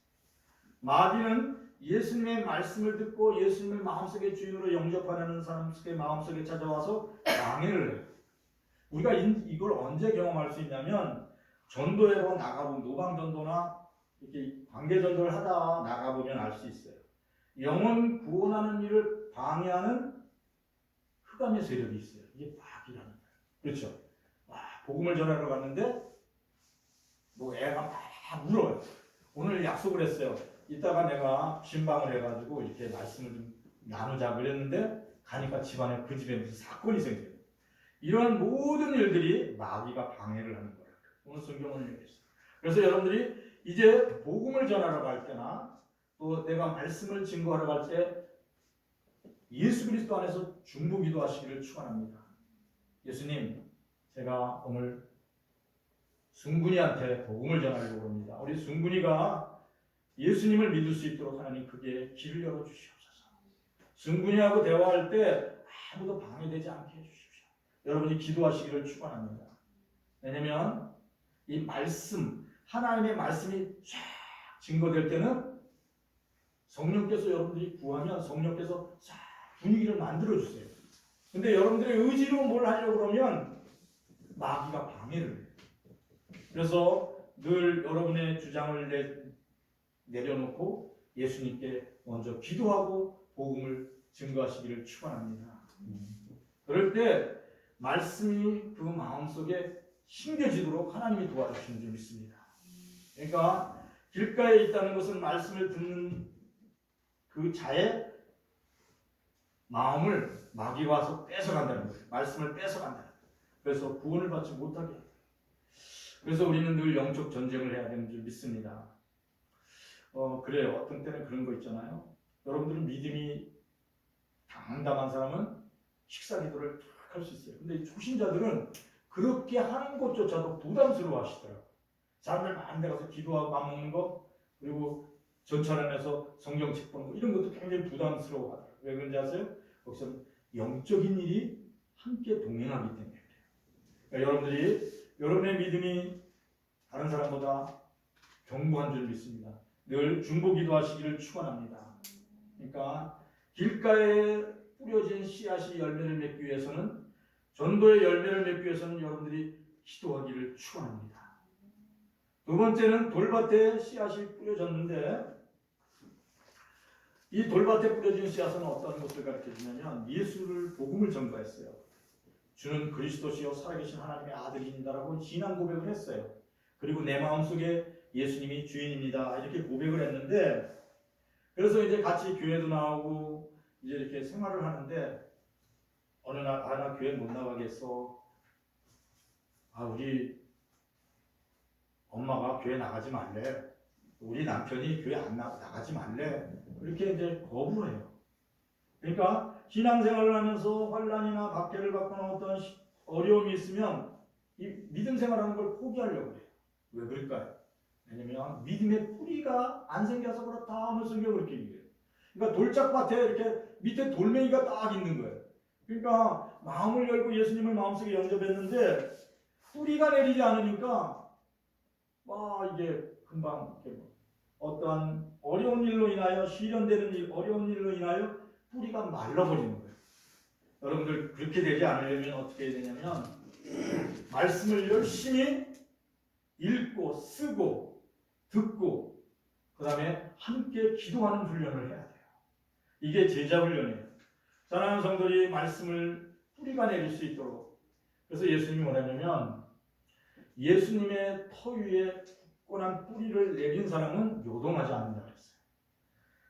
마귀는 예수님의 말씀을 듣고 예수님을 마음속에 주인으로 영접하는 사람의 마음속에 찾아와서 방해를 해요. 우리가 이걸 언제 경험할 수 있냐면 전도회로 나가보면 노방전도나 이렇게 관계전도를 하다 나가보면 알 수 있어요. 영혼 구원하는 일을 방해하는 흑암의 세력이 있어요. 이게 마귀라는 거예요. 그렇죠? 복음을 전하러 갔는데 뭐 애가 막 울어요. 오늘 약속을 했어요. 이따가 내가 신방을 해가지고 이렇게 말씀을 좀 나누자 그랬는데 가니까 집안에 그 집에 무슨 사건이 생겨요. 이런 모든 일들이 마귀가 방해를 하는 거예요. 오늘 성경을 읽겠어요. 그래서 여러분들이 이제 복음을 전하러 갈 때나 또 내가 말씀을 증거하러 갈 때 예수 그리스도 안에서 중보기도 하시기를 축원합니다. 예수님, 제가 오늘 순근이한테 복음을 전하려고 합니다. 우리 순근이가 예수님을 믿을 수 있도록 하나님 그게 길을 열어주시옵소서. 순근이하고 대화할 때 아무도 방해되지 않게 해주십시오. 여러분이 기도하시기를 축원합니다. 왜냐하면 이 말씀, 하나님의 말씀이 쫙 증거될 때는 성령께서 여러분들이 구하면 성령께서 쫙 분위기를 만들어주세요. 근데 여러분들의 의지로 뭘 하려고 그러면 마귀가 방해를 해요. 그래서 늘 여러분의 주장을 내려놓고 예수님께 먼저 기도하고 복음을 증거하시기를 축원합니다. 그럴 때 말씀이 그 마음속에 심겨지도록 하나님이 도와주시는 줄 믿습니다. 그러니까 길가에 있다는 것은 말씀을 듣는 그 자의 마음을 마귀가 와서 뺏어간다는 거예요. 말씀을 뺏어간다는 거예요. 그래서 구원을 받지 못하게 해요. 그래서 우리는 늘 영적 전쟁을 해야 되는 줄 믿습니다. 그래요. 어떤 때는 그런 거 있잖아요. 여러분들은 믿음이 당당한 사람은 식사 기도를 탁 할 수 있어요. 근데 초신자들은 그렇게 하는 것조차도 부담스러워 하시더라고요. 사람들 많은 데 가서 기도하고 밥 먹는 거, 그리고 전철안에서 성경책 보는 거, 이런 것도 굉장히 부담스러워 하더라고요. 왜 그런지 아세요? 거기서 영적인 일이 함께 동행하기 때문에 그래요. 그러니까 여러분들이 여러분의 믿음이 다른 사람보다 견고한 줄 믿습니다. 늘 중보기도 하시기를 축원합니다. 그러니까 길가에 뿌려진 씨앗이 열매를 맺기 위해서는, 전도의 열매를 맺기 위해서는 여러분들이 기도하기를 축원합니다. 두 번째는 돌밭에 씨앗이 뿌려졌는데, 이 돌밭에 뿌려진 씨앗은 어떤 것을 가르쳐주냐면 예수를 복음을 전가했어요. 주는 그리스도시요 살아계신 하나님의 아들입니다라고 신앙 고백을 했어요. 그리고 내 마음속에 예수님이 주인입니다 이렇게 고백을 했는데, 그래서 이제 같이 교회도 나오고 이제 이렇게 생활을 하는데 어느 날 나 교회 못 나가겠어. 우리 엄마가 교회 나가지 말래. 우리 남편이 교회 안 나가지 말래. 그렇게 이제 거부해요. 그러니까 신앙생활을 하면서 환난이나 박해를 받거나 어떤 어려움이 있으면 이 믿음 생활하는 걸 포기하려고 해요. 왜 그럴까요? 왜냐면 믿음의 뿌리가 안 생겨서 그렇다 하는 성경을 그렇게 얘기해요. 그러니까 돌짝밭에 이렇게 밑에 돌멩이가 딱 있는 거예요. 그러니까 마음을 열고 예수님을 마음속에 영접했는데 뿌리가 내리지 않으니까 이게 금방 이렇게 어떠한 어려운 일로 인하여, 시련되는 일, 어려운 일로 인하여 뿌리가 말라버리는 거예요. 여러분들 그렇게 되지 않으려면 어떻게 해야 되냐면 말씀을 열심히 읽고 쓰고 듣고 그 다음에 함께 기도하는 훈련을 해야 돼요. 이게 제자 훈련이에요. 사랑하는 성도들이 말씀을 뿌리가 내릴 수 있도록, 그래서 예수님이 뭐냐면 예수님의 터 위에 굳건한 뿌리를 내린 사람은 요동하지 않는다 그랬어요.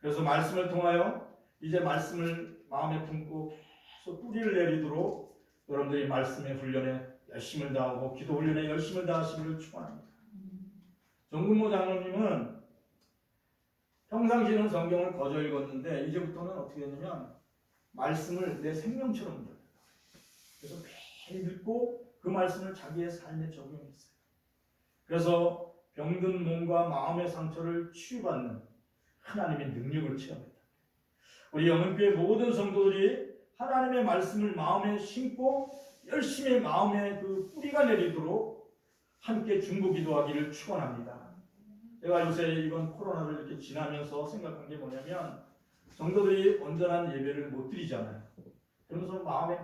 그래서 말씀을 통하여 이제 말씀을 마음에 품고 계속 뿌리를 내리도록 여러분들이 말씀의 훈련에 열심을 다하고 기도 훈련에 열심을 다하시기를 축원합니다. 정근모 장로님은 평상시에는 성경을 거저 읽었는데 이제부터는 어떻게 되냐면 말씀을 내 생명처럼 들어요. 그래서 매일 듣고 그 말씀을 자기의 삶에 적용했어요. 그래서 병든 몸과 마음의 상처를 치유받는 하나님의 능력을 체험했다. 우리 영은교회 모든 성도들이 하나님의 말씀을 마음에 심고 열심히 마음에 그 뿌리가 내리도록 함께 중보기도하기를 축원합니다. 제가 요새 이번 코로나를 이렇게 지나면서 생각한 게 뭐냐면 성도들이 온전한 예배를 못 드리잖아요. 그러면서 마음에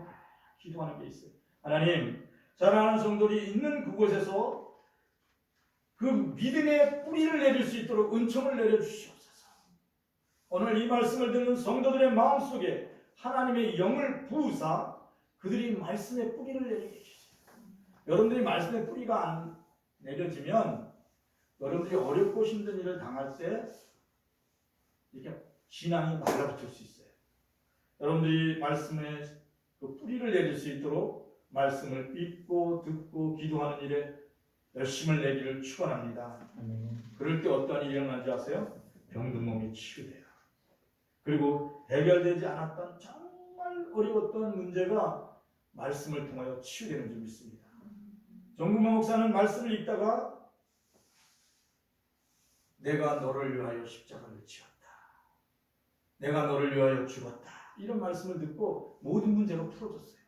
기도하는 게 있어요. 하나님, 사랑하는 성도들이 있는 그곳에서 그 믿음의 뿌리를 내릴 수 있도록 은총을 내려주시옵소서. 오늘 이 말씀을 듣는 성도들의 마음속에 하나님의 영을 부으사 그들이 말씀의 뿌리를 내리게 해주세요. 여러분들이 말씀의 뿌리가 안 내려지면 여러분들이 어렵고 힘든 일을 당할 때 이렇게 신앙이 말라붙을 수 있어요. 여러분들이 말씀에 그 뿌리를 내릴 수 있도록 말씀을 읽고 듣고 기도하는 일에 열심을 내기를 축원합니다. 그럴 때 어떠한 일이 일어나는지 아세요? 병든 몸이 치유돼요. 그리고 해결되지 않았던 정말 어려웠던 문제가 말씀을 통하여 치유되는 줄 믿습니다. 정국만 목사는 말씀을 읽다가 내가 너를 위하여 십자가를 지었다. 내가 너를 위하여 죽었다. 이런 말씀을 듣고 모든 문제가 풀어졌어요.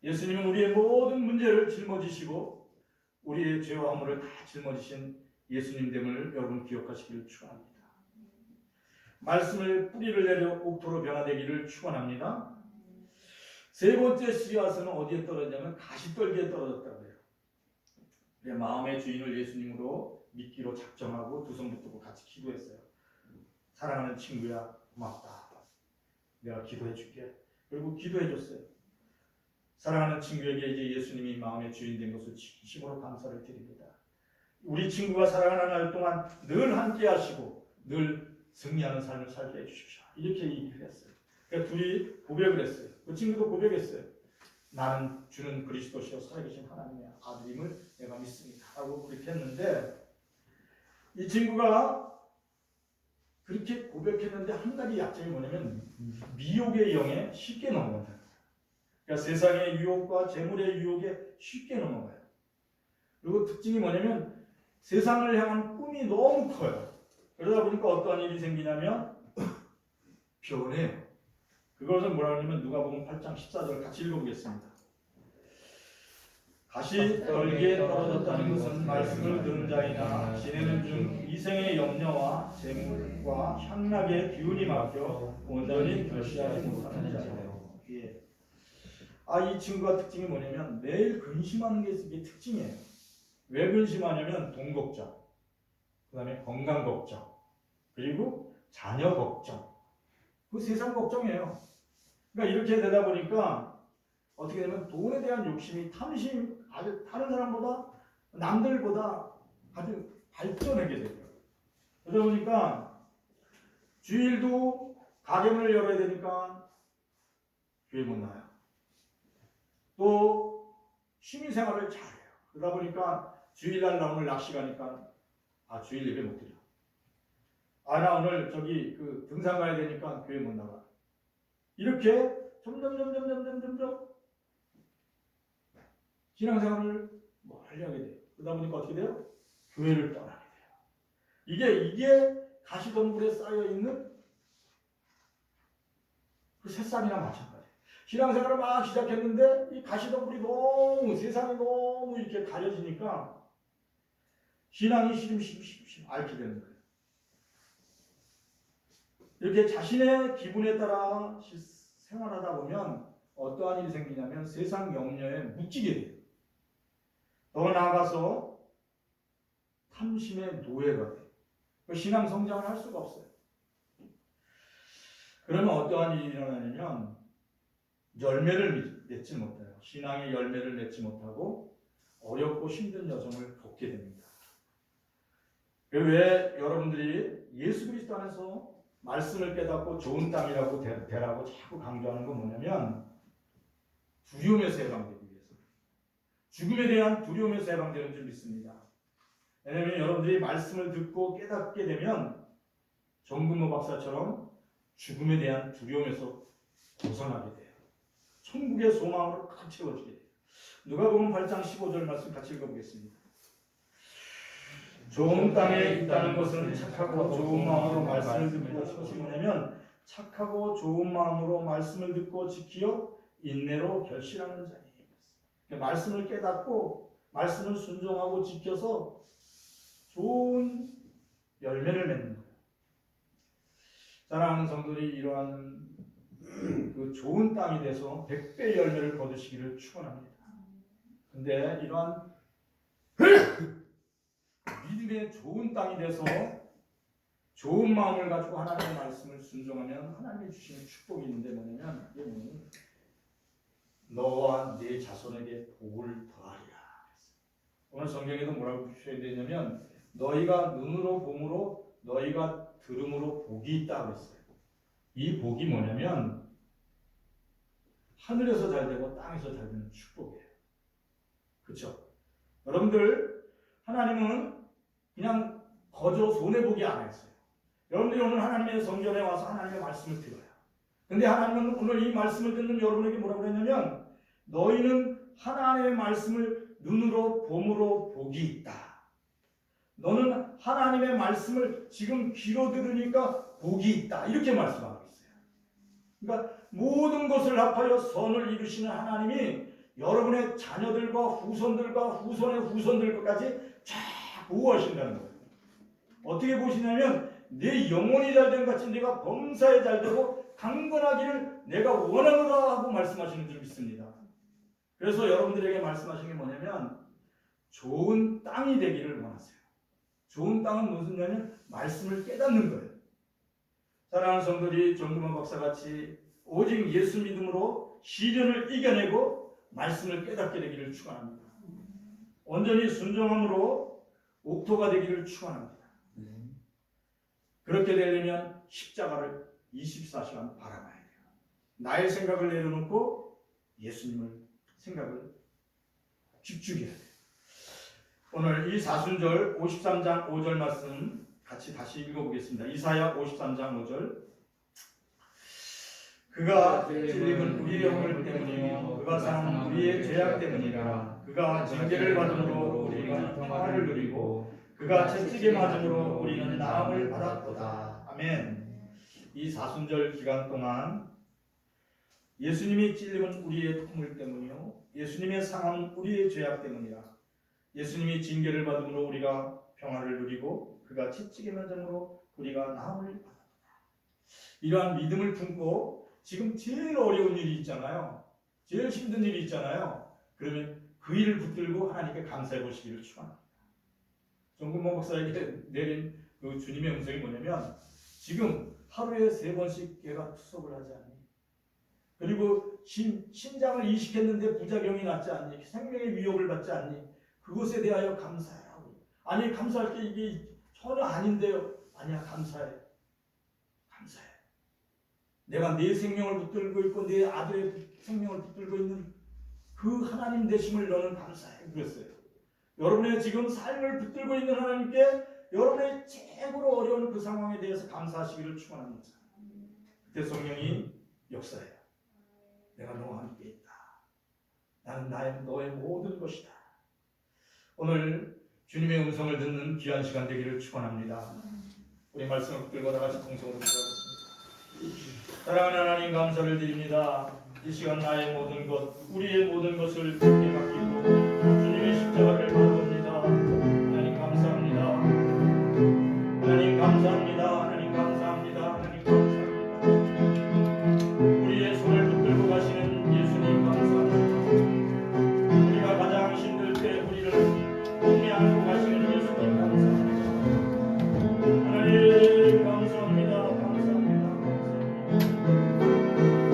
예수님은 우리의 모든 문제를 짊어지시고 우리의 죄와 허물을 다 짊어지신 예수님됨을 여러분 기억하시기를 축원합니다. 말씀을 뿌리를 내려 옥토로 변화되기를 축원합니다. 세 번째 씨앗은 어디에 떨어졌냐면 가시떨기에 떨어졌다고 해요. 내 마음의 주인을 예수님으로 믿기로 작정하고 두 손 붙들고 같이 기도했어요. 사랑하는 친구야, 고맙다. 내가 기도해 줄게. 그리고 기도해 줬어요. 사랑하는 친구에게 이제 예수님이 마음의 주인 된 것을 진심으로 감사를 드립니다. 우리 친구가 살아가는 날 동안 늘 함께 하시고 늘 승리하는 삶을 살게 해주십시오. 이렇게 얘기를 했어요. 그러니까 둘이 고백을 했어요. 그 친구도 고백했어요. 나는 주는 그리스도시요 살아계신 하나님의 아들임을 내가 믿습니다. 라고 그렇게 했는데 이 친구가 그렇게 고백했는데 한 가지 약점이 뭐냐면 미혹의 영에 쉽게 넘어간다. 그러니까 세상의 유혹과 재물의 유혹에 쉽게 넘어가요. 그리고 특징이 뭐냐면 세상을 향한 꿈이 너무 커요. 그러다 보니까 어떠한 일이 생기냐면 변해요. 그것은 뭐라고 하냐면 누가복음 8장 14절 같이 읽어보겠습니다. 가시떨기에 떨어졌다는 것은 말씀을 들은 자이나 지내는 중 이생의 염려와 재물과 향락의 기운이 막혀 온전히 결시하지 못하는 자예요. 예. 이 친구가 특징이 뭐냐면 매일 근심하는 게 이게 특징이에요. 왜 근심하냐면 돈 걱정, 그 다음에 건강 걱정, 그리고 자녀 걱정, 그 세상 걱정이에요. 그러니까 이렇게 되다 보니까 어떻게 되면 돈에 대한 욕심이 탐심, 아주 다른 사람보다 남들보다 아주 발전하게 돼요. 그러다 보니까 주일도 가게문을 열어야 되니까 교회 못 나와요. 또 취미생활을 잘해요. 그러다 보니까 주일날 나 오늘 낚시 가니까 주일 예배 못 드려. 나 오늘 저기 그 등산 가야 되니까 교회 못 나가. 이렇게 점점 신앙생활을 멀리 하게 돼요. 그러다 보니까 어떻게 돼요? 교회를 떠나게 돼요. 이게 가시덤불에 쌓여 있는 그 새싹이나 마찬가지예요. 신앙생활을 막 시작했는데 이 가시덤불이 너무 세상이 너무 이렇게 가려지니까 신앙이 시름시름 앓게 되는 거예요. 이렇게 자신의 기분에 따라 생활하다 보면 어떠한 일이 생기냐면 세상 염려에 묶이게 돼요. 더 나아가서 탐심의 노예가 돼요. 신앙 성장을 할 수가 없어요. 그러면 어떠한 일이 일어나냐면 열매를 맺지 못해요. 신앙의 열매를 맺지 못하고 어렵고 힘든 여정을 겪게 됩니다. 왜 여러분들이 예수 그리스도 안에서 말씀을 깨닫고 좋은 땅이라고 되라고 자꾸 강조하는 건 뭐냐면 두려움에서 해방되기 위해서, 죽음에 대한 두려움에서 해방되는 줄 믿습니다. 왜냐하면 여러분들이 말씀을 듣고 깨닫게 되면 정근모 박사처럼 죽음에 대한 두려움에서 벗어나게 돼요. 천국의 소망으로 가득 채워지게 돼요. 누가복음 8장 15절 말씀 같이 읽어보겠습니다. 좋은 땅에 있다는 것은 착하고 좋은 마음으로 말씀을 듣고 그것이 뭐냐면 착하고 좋은 마음으로 말씀을 듣고 지키어 인내로 결실하는 자니. 말씀을 깨닫고 말씀을 순종하고 지켜서 좋은 열매를 맺는 거예요. 사랑하는 성도들이 이러한 그 좋은 땅이 돼서 100배 열매를 거두시기를 축원합니다. 근데 이러한 믿음의 좋은 땅이 돼서 좋은 마음을 가지고 하나님의 말씀을 순종하면 하나님이 주시는 축복이 있는데 뭐냐면 이게 뭐냐면 너와 네 자손에게 복을 더하리라. 오늘 성경에도 뭐라고 표현되어 있냐면 너희가 눈으로 봄으로 너희가 들음으로 복이 있다고 했어요. 이 복이 뭐냐면 하늘에서 잘 되고 땅에서 잘 되는 축복이에요. 그렇죠? 여러분들 하나님은 그냥 거저 손해보기 안 했어요. 여러분들이 오늘 하나님의 성전에 와서 하나님의 말씀을 들어요. 근데 하나님은 오늘 이 말씀을 듣는 여러분에게 뭐라고 그랬냐면 너희는 하나님의 말씀을 눈으로 봄으로 복이 있다. 너는 하나님의 말씀을 지금 귀로 들으니까 복이 있다. 이렇게 말씀하고 있어요. 그러니까 모든 것을 합하여 선을 이루시는 하나님이 여러분의 자녀들과 후손들과 후손의 후손들까지 쫙 보호하신다는 거예요. 어떻게 보시냐면 내 영혼이 잘된 같이 내가 범사에 잘되고 강건하기를 내가 원하노라 하고 말씀하시는 줄 믿습니다. 그래서 여러분들에게 말씀하신 게 뭐냐면 좋은 땅이 되기를 원하세요. 좋은 땅은 무슨냐면 말씀을 깨닫는 거예요. 사랑하는 성도들이 정금원 박사같이 오직 예수 믿음으로 시련을 이겨내고 말씀을 깨닫게 되기를 축원합니다. 온전히 순종함으로 옥토가 되기를 축원합니다. 그렇게 되려면 십자가를 24시간 바라봐야 돼요. 나의 생각을 내려놓고 예수님을 생각을 집중해야 돼요. 오늘 이 사순절 53장 5절 말씀 같이 다시 읽어보겠습니다. 이사야 53장 5절. 그가 찔림은 우리의 허물 때문이요 그가 상함은 우리의 죄악 때문이라. 그가 징계를 받음으로 우리가 평화를 누리고 그가 채찍에 맞음으로 우리는 나음을 받았도다. 아멘. 이 사순절 기간 동안 예수님이 찔림은 우리의 허물 때문이요 예수님의 상함은 우리의 죄악 때문이라. 예수님이 징계를 받음으로 우리가 평화를 누리고 그가 채찍에 맞음으로 우리가 나음을 받았다. 이러한 믿음을 품고 지금 제일 어려운 일이 있잖아요. 제일 힘든 일이 있잖아요. 그러면 그 일을 붙들고 하나님께 감사해 보시기를 축원합니다. 정근모 목사에게 내린 그 주님의 음성이 뭐냐면 지금 하루에 3번씩 걔가 투석을 하지 않니? 그리고 신장을 이식했는데 부작용이 났지 않니? 생명의 위협을 받지 않니? 그것에 대하여 감사하라고. 아니 감사할 게 이게 전혀 아닌데요. 아니야 감사해. 감사해. 내가 내 생명을 붙들고 있고 내 아들의 생명을 붙들고 있는 그 하나님 되심을 너는 감사해. 그랬어요. 여러분의 지금 삶을 붙들고 있는 하나님께 여러분의 최고로 어려운 그 상황에 대해서 감사하시기를 축원합니다. 그때 성령이 역사해요. 내가 너와 함께 있다. 나는 너의 모든 것이다. 오늘 주님의 음성을 듣는 귀한 시간 되기를 축원합니다. 우리 말씀을 붙들고 다 같이 동성으로 기도하겠습니다. 사랑하는 하나님 감사를 드립니다. 이 시간 나의 모든 것, 우리의 모든 것을 주님께 맡기고 주님의 십자가를 바라봅니다. 하나님 감사합니다. 하나님 감사합니다. 하나님 감사합니다. 하나님 감사합니다. 우리의 손을 붙들고 가시는 예수님 감사합니다. 우리가 가장 힘들 때 우리를 품에 안고 가시는 예수님 감사합니다. 하나님 감사합니다. 감사합니다.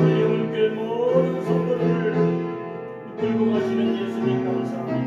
우리 영혼교회 모든 성도를 붙들고 가시는 예수님 감사합니다.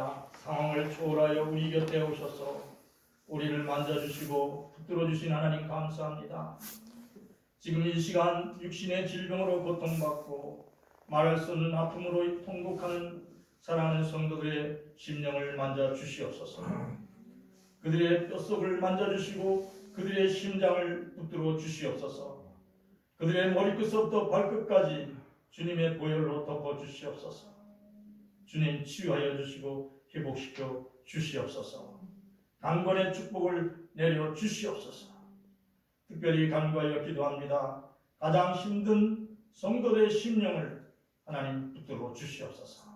감사합니다. 상황을 초월하여 우리 곁에 오셔서 우리를 만져주시고 붙들어주신 하나님 감사합니다. 지금 이 시간 육신의 질병으로 고통받고 말할 수 없는 아픔으로 통곡하는 사랑하는 성도들의 심령을 만져주시옵소서. 그들의 뼛속을 만져주시고 그들의 심장을 붙들어 주시옵소서. 그들의 머리끝부터 발끝까지 주님의 보혈로 덮어주시옵소서. 주님 치유하여 주시고 회복시켜 주시옵소서. 강건의 축복을 내려 주시옵소서. 특별히 간구하여 기도합니다. 가장 힘든 성도들의 심령을 하나님 붙들어 주시옵소서.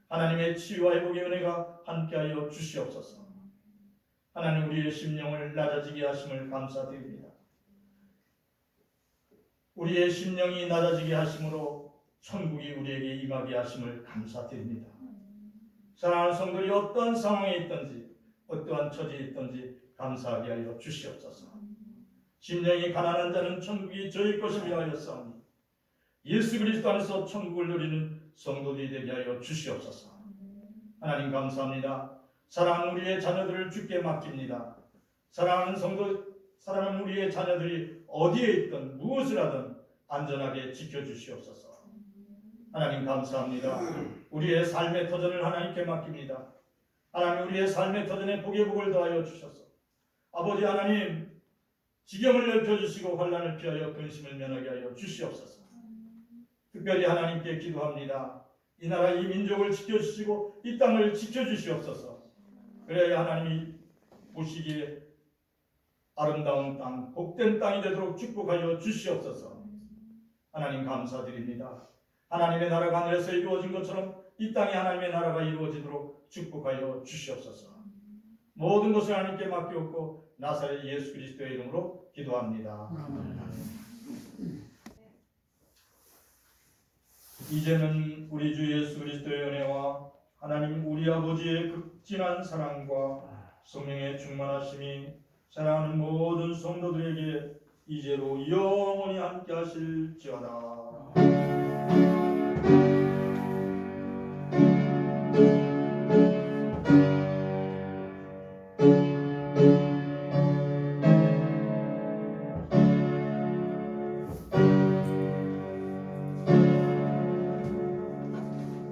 하나님의 치유와 회복의 은혜가 함께하여 주시옵소서. 하나님 우리의 심령을 낮아지게 하심을 감사드립니다. 우리의 심령이 낮아지게 하심으로 천국이 우리에게 임하게 하심을 감사드립니다. 사랑하는 성도들이 어떠한 상황에 있든지 어떠한 처지에 있든지 감사하게 하여 주시옵소서. 심령이 가난한 자는 천국이 저희 것이라 하였사오니 예수 그리스도 안에서 천국을 누리는 성도들이 되게 하여 주시옵소서. 하나님 감사합니다. 사랑하는 우리의 자녀들을 주께 맡깁니다. 사랑하는 우리의 자녀들이 어디에 있든 무엇을 하든 안전하게 지켜주시옵소서. 하나님 감사합니다. 우리의 삶의 터전을 하나님께 맡깁니다. 하나님 우리의 삶의 터전에 복의 복을 더하여 주셔서 아버지 하나님 지경을 넓혀주시고 환난을 피하여 근심을 면하게 하여 주시옵소서. 특별히 하나님께 기도합니다. 이 나라 이 민족을 지켜주시고 이 땅을 지켜주시옵소서. 그래야 하나님이 보시기에 아름다운 땅, 복된 땅이 되도록 축복하여 주시옵소서. 하나님 감사드립니다. 하나님의 나라가 하늘에서 이루어진 것처럼 이 땅에 하나님의 나라가 이루어지도록 축복하여 주시옵소서. 모든 것을 하나님께 맡기옵고 나사렛 예수 그리스도의 이름으로 기도합니다. 이제는 우리 주 예수 그리스도의 은혜와 하나님 우리 아버지의 극진한 사랑과 성령의 충만하심이 사랑하는 모든 성도들에게 이제로 영원히 함께 하실지어다.